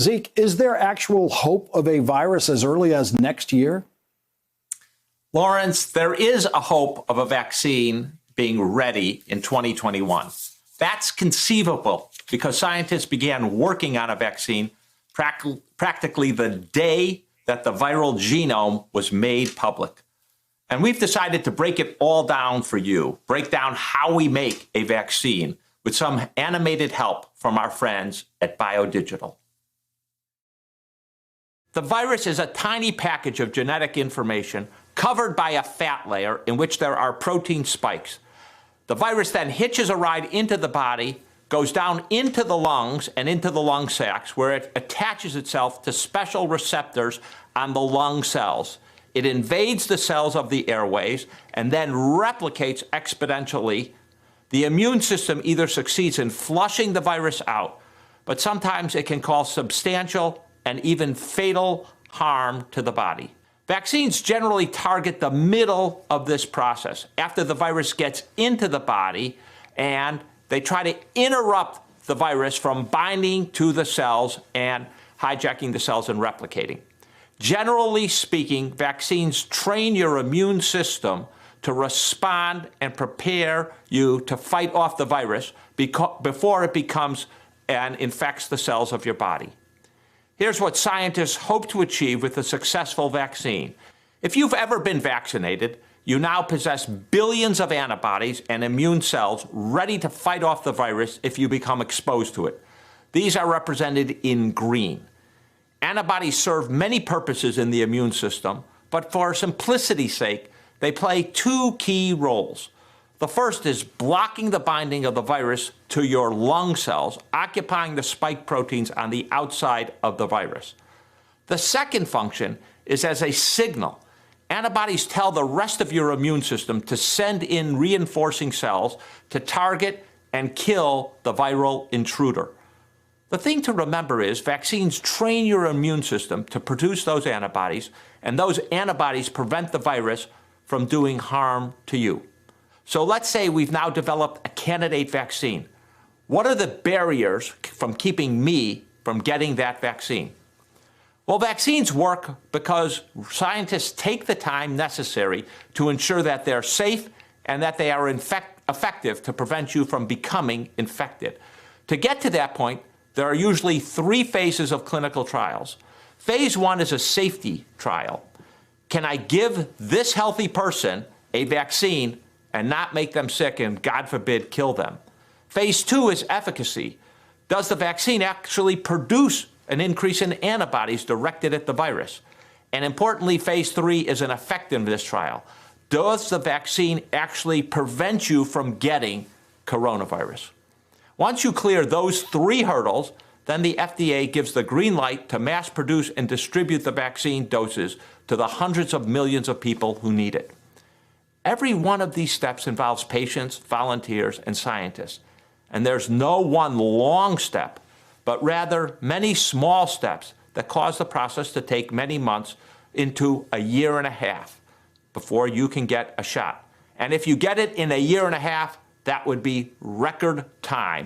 Zeke, is there actual hope of a virus as early as next year? Lawrence, there is a hope of a vaccine being ready in 2021. That's conceivable because scientists began working on a vaccine practically the day that the viral genome was made public. And we've decided to break it all down for you, break down how we make a vaccine with some animated help from our friends at BioDigital. The virus is a tiny package of genetic information covered by a fat layer in which there are protein spikes. The virus then hitches a ride into the body, goes down into the lungs and into the lung sacs, where it attaches itself to special receptors on the lung cells. It invades the cells of the airways and then replicates exponentially. The immune system either succeeds in flushing the virus out, but sometimes it can cause substantial and even fatal harm to the body. Vaccines generally target the middle of this process, after the virus gets into the body, and they try to interrupt the virus from binding to the cells and hijacking the cells and replicating. Generally speaking, vaccines train your immune system to respond and prepare you to fight off the virus before it becomes and infects the cells of your body. Here's what scientists hope to achieve with a successful vaccine. If you've ever been vaccinated, you now possess billions of antibodies and immune cells ready to fight off the virus if you become exposed to it. These are represented in green. Antibodies serve many purposes in the immune system, but for simplicity's sake, they play two key roles. The first is blocking the binding of the virus to your lung cells, occupying the spike proteins on the outside of the virus. The second function is as a signal. Antibodies tell the rest of your immune system to send in reinforcing cells to target and kill the viral intruder. The thing to remember is vaccines train your immune system to produce those antibodies, and those antibodies prevent the virus from doing harm to you. So let's say we've now developed a candidate vaccine. What are the barriers from keeping me from getting that vaccine? Well, vaccines work because scientists take the time necessary to ensure that they're safe and that they are effective to prevent you from becoming infected. To get to that point, there are usually 3 phases of clinical trials. Phase 1 is a safety trial. Can I give this healthy person a vaccine and not make them sick and, God forbid, kill them? Phase 2 is efficacy. Does the vaccine actually produce an increase in antibodies directed at the virus? And importantly, phase 3 is an effectiveness trial. Does the vaccine actually prevent you from getting coronavirus? Once you clear those 3 hurdles, then the FDA gives the green light to mass produce and distribute the vaccine doses to the hundreds of millions of people who need it. Every one of these steps involves patients, volunteers, and scientists. And there's no one long step, but rather many small steps that cause the process to take many months into a year and a half before you can get a shot. And if you get it in a year and a half, that would be record time.